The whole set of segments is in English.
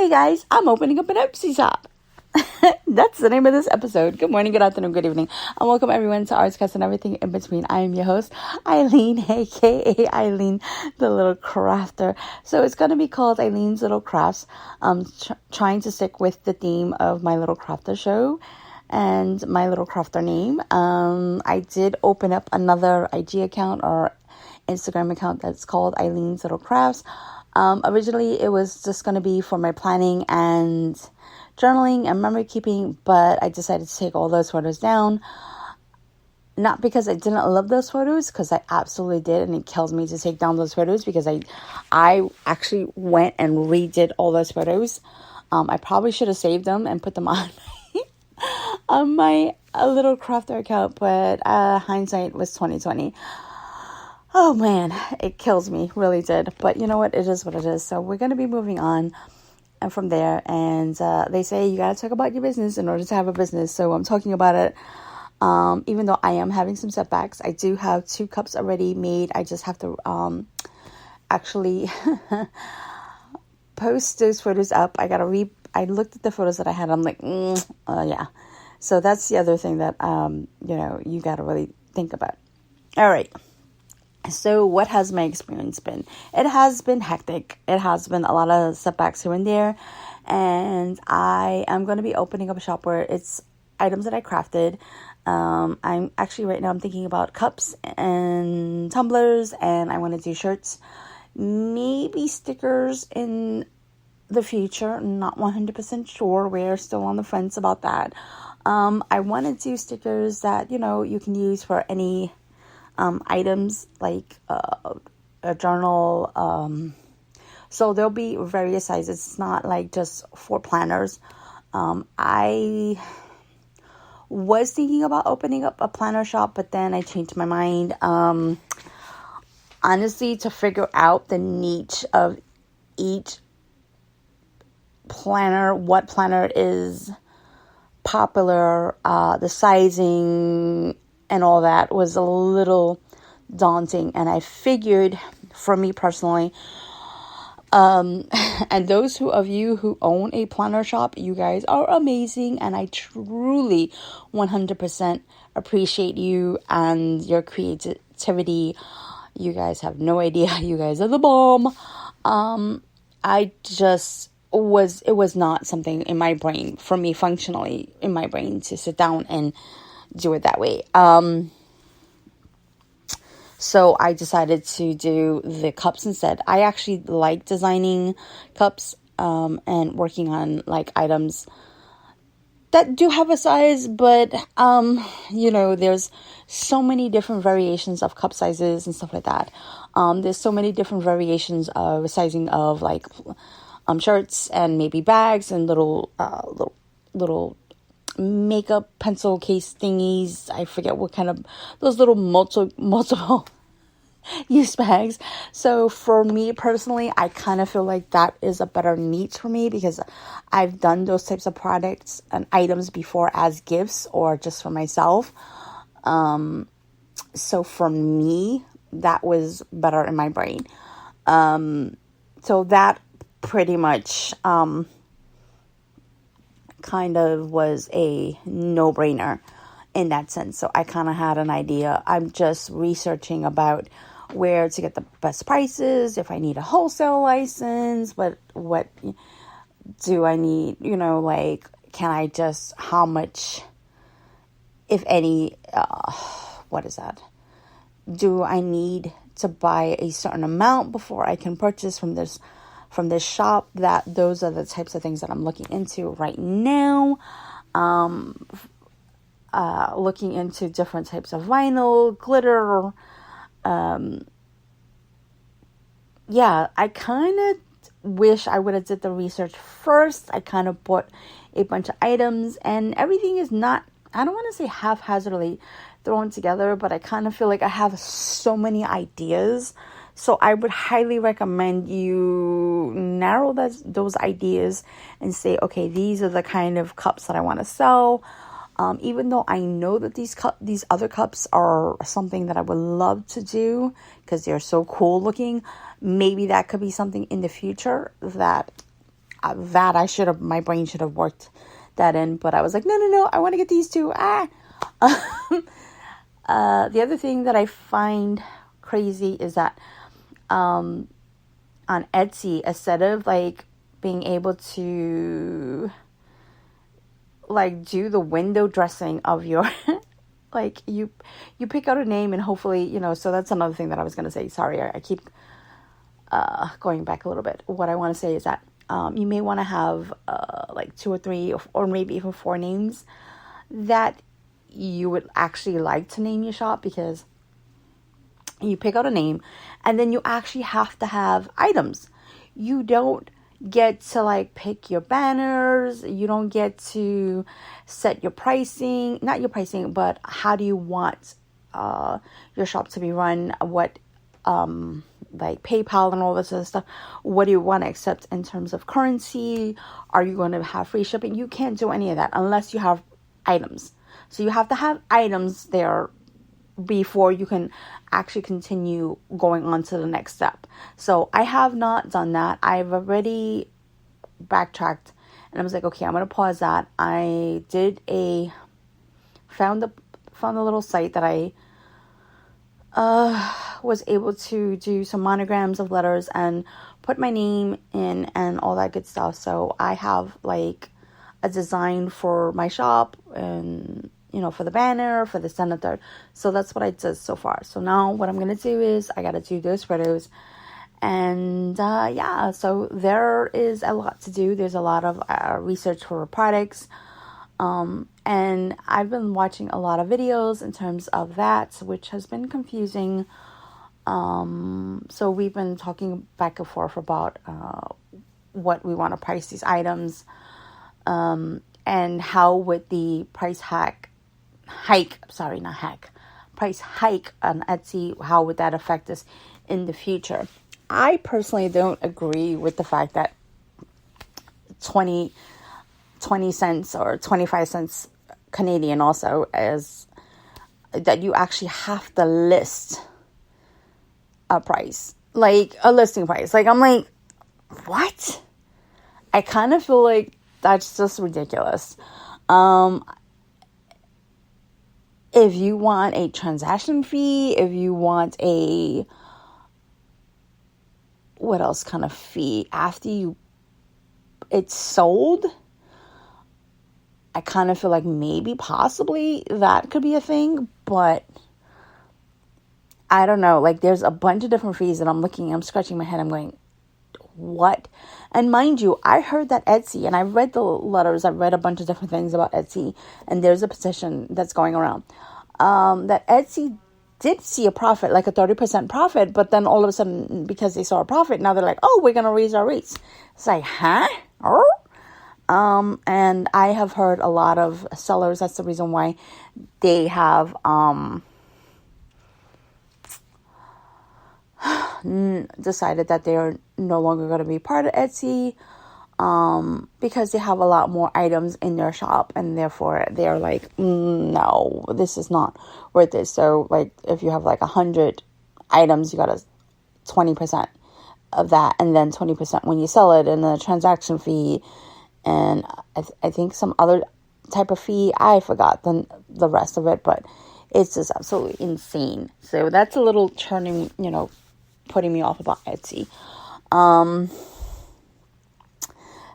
Hey guys, I'm opening up an Etsy shop. That's the name of this episode. Good morning, good afternoon, good evening, and welcome everyone to Artscast and everything in between. I am your host, Eileen, aka Eileen, the Little Crafter. So it's going to be called Eileen's Little Crafts. Trying to stick with the theme of my Little Crafter show and my Little Crafter name. I did open up another IG account or Instagram account that's called Eileen's Little Crafts. Originally, it was just going to be for my planning and journaling and memory keeping, but I decided to take all those photos down. Not because I didn't love those photos, because I absolutely did, and it kills me to take down those photos because I actually went and redid all those photos. I probably should have saved them and put them on my Little Crafter account, but hindsight was 2020. Oh man, it kills me, really did. But you know what? It is what it is. So we're going to be moving on and from there. And they say you got to talk about your business in order to have a business. So I'm talking about it. Even though I am having some setbacks, I do have 2 cups already made. I just have to actually post those photos up. I looked at the photos that I had. I'm like, yeah. So that's the other thing that, you got to really think about. All right. So what has my experience been? It has been hectic. It has been a lot of setbacks here and there. And I am going to be opening up a shop where it's items that I crafted. I'm actually right now I'm thinking about cups and tumblers, and I want to do shirts, maybe stickers in the future. Not 100% sure. We're still on the fence about that. I want to do stickers that, you can use for any items like a journal. So there'll be various sizes. It's not like just for planners. I was thinking about opening up a planner shop, but then I changed my mind. Honestly, to figure out the niche of each planner, what planner is popular, the sizing and all that was a little daunting. And I figured, for me personally, and those of you who own a planner shop, you guys are amazing, and I truly 100% appreciate you and your creativity. You guys have no idea. You guys are the bomb. It was not something in my brain, for me functionally in my brain, to sit down and do it that way. So I decided to do the cups instead. I actually like designing cups and working on like items that do have a size, but there's so many different variations of cup sizes and stuff like that. There's so many different variations of sizing of like shirts and maybe bags and little makeup pencil case thingies. I forget what kind of, those little multiple use bags. So for me personally, I kind of feel like that is a better niche for me, because I've done those types of products and items before as gifts or just for myself. So for me, that was better in my brain. So that pretty much kind of was a no-brainer in that sense. So I kind of had an idea. I'm just researching about where to get the best prices, if I need a wholesale license, what do I need, can I just, how much, if any, what is that? Do I need to buy a certain amount before I can purchase from this shop? Those are the types of things that I'm looking into right now. Looking into different types of vinyl, glitter. I kind of wish I would have did the research first. I kind of bought a bunch of items, and everything is not, I don't want to say haphazardly thrown together, but I kind of feel like I have so many ideas. So I would highly recommend you narrow those ideas and say, okay, these are the kind of cups that I want to sell. Even though I know that these other cups are something that I would love to do because they're so cool looking, maybe that could be something in the future that my brain should have worked that in, but I was like, no, I want to get these two. The other thing that I find crazy is that on Etsy, instead of like being able to like do the window dressing of your like you pick out a name and hopefully, you know, so that's another thing that I was going to say. Sorry, I keep going back a little bit. What I want to say is that you may want to have like 2 or 3 or maybe even 4 names that you would actually like to name your shop, because you pick out a name and then you actually have to have items. You don't get to like pick your banners. You don't get to set your pricing, not your pricing, but how do you want your shop to be run? What like PayPal and all this other stuff. What do you want to accept in terms of currency? Are you going to have free shipping? You can't do any of that unless you have items. So you have to have items there before you can actually continue going on to the next step. So I have not done that. I've already backtracked and I was like, okay, I'm going to pause that. I did found a little site that I was able to do some monograms of letters and put my name in and all that good stuff. So I have like a design for my shop and, you know, for the banner, for the center third. So that's what I did so far. So now what I'm going to do is I got to do those photos. And yeah, so there is a lot to do. There's a lot of research for products. And I've been watching a lot of videos in terms of that, which has been confusing. So we've been talking back and forth about what we want to price these items, and how would the price hike on Etsy, how would that affect us in the future? I personally don't agree with the fact that 20 cents or 25 cents Canadian also as that you actually have to list a price, like a listing price. Like, I'm like, what? I kind of feel like that's just ridiculous. If you want a transaction fee, if you want what else kind of fee after it's sold, I kind of feel like maybe possibly that could be a thing, but I don't know. Like, there's a bunch of different fees that I'm scratching my head. I'm going, what? And mind you, I heard that Etsy, and I read the letters, I read a bunch of different things about Etsy, and there's a petition that's going around, that Etsy did see a profit, like a 30% profit, but then all of a sudden, because they saw a profit, now they're like, oh, we're going to raise our rates. It's like, huh? And I have heard a lot of sellers, that's the reason why they have, decided that they're no longer going to be part of Etsy, because they have a lot more items in their shop, and therefore they're like, no, this is not worth it. So like, if you have like 100 items, you got a 20% of that, and then 20% when you sell it, and the transaction fee, and I think some other type of fee. I forgot the rest of it, but it's just absolutely insane. So that's a little putting me off about Etsy.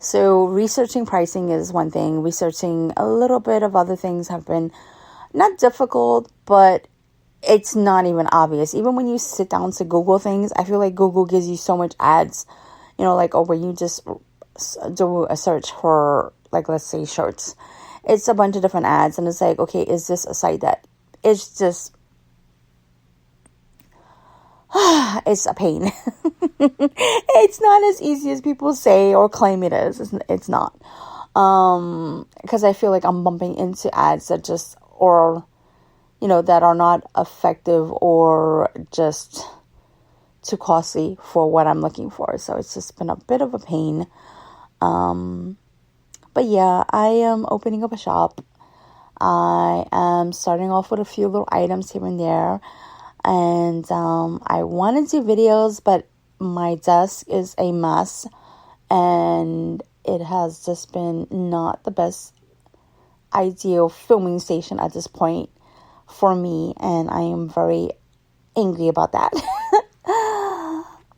So researching pricing is one thing. Researching a little bit of other things have been not difficult, but it's not even obvious. Even when you sit down to Google things, I feel like Google gives you so much ads, like, where you just do a search for, like, let's say shirts. It's a bunch of different ads, and it's like, okay, is this a site that it's just, it's a pain. It's not as easy as people say or claim it is. It's not. Because I feel like I'm bumping into ads that just, or, that are not effective or just too costly for what I'm looking for. So it's just been a bit of a pain. But yeah, I am opening up a shop. I am starting off with a few little items here and there. And I want to do videos, but my desk is a mess. And it has just been not the best ideal filming station at this point for me, and I am very angry about that.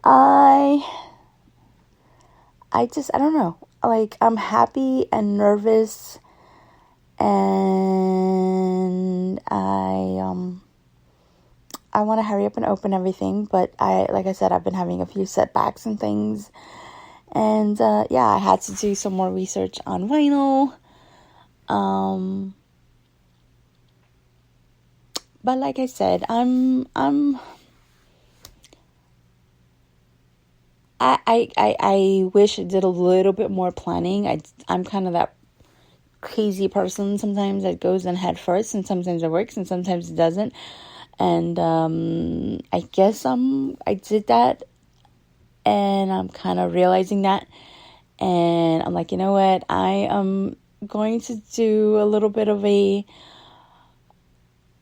I don't know. Like, I'm happy and nervous, and I want to hurry up and open everything, but like I said, I've been having a few setbacks and things, and I had to do some more research on vinyl. But like I said, I wish I did a little bit more planning. I'm kind of that crazy person sometimes that goes in head first, and sometimes it works and sometimes it doesn't. And I guess I did that, and I'm kind of realizing that, and I'm like, you know what, I am going to do a little bit of a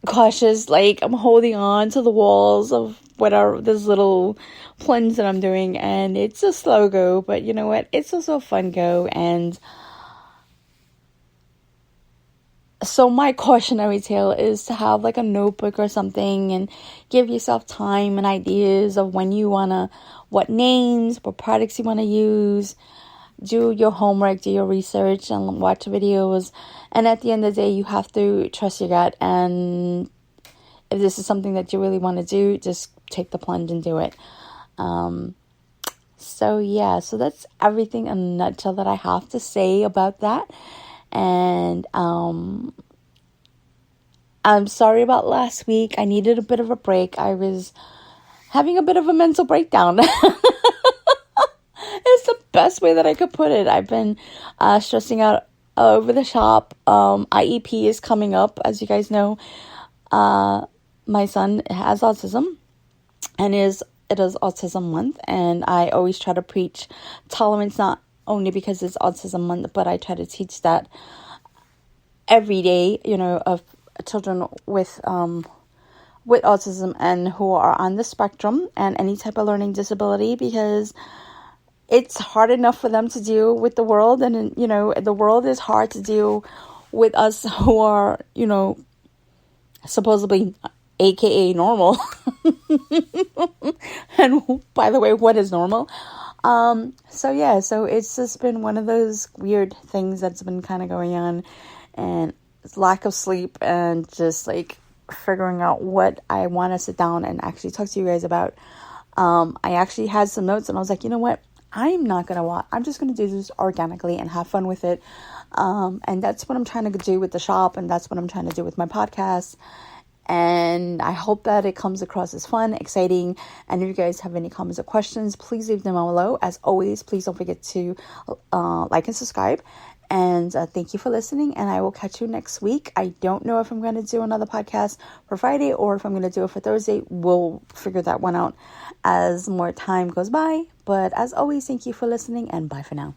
cautious, like, I'm holding on to the walls of whatever this little plunge that I'm doing, and it's a slow go, but you know what, it's also a fun go. And so my cautionary tale is to have like a notebook or something and give yourself time and ideas of when you what names, what products you want to use. Do your homework, do your research, and watch videos. And at the end of the day, you have to trust your gut. And if this is something that you really want to do, just take the plunge and do it. So that's everything in a nutshell that I have to say about that. And I'm sorry about last week. I needed a bit of a break. I was having a bit of a mental breakdown. It's the best way that I could put it. I've been stressing out over the shop. IEP is coming up, as you guys know. My son has autism, and it is Autism Month, and I always try to preach tolerance, not only because it's Autism Month, but I try to teach that every day, of children with autism and who are on the spectrum and any type of learning disability, because it's hard enough for them to deal with the world, and the world is hard to deal with us who are, supposedly AKA normal. And by the way, what is normal? So it's just been one of those weird things that's been kind of going on, and lack of sleep, and just like figuring out what I want to sit down and actually talk to you guys about. I actually had some notes, and I was like, you know what? I'm not going to watch. I'm just going to do this organically and have fun with it. And that's what I'm trying to do with the shop, and that's what I'm trying to do with my podcast. And I hope that it comes across as fun, exciting. And if you guys have any comments or questions, please leave them below. As always, please don't forget to like and subscribe. And thank you for listening. And I will catch you next week. I don't know if I'm going to do another podcast for Friday or if I'm going to do it for Thursday. We'll figure that one out as more time goes by. But as always, thank you for listening, and bye for now.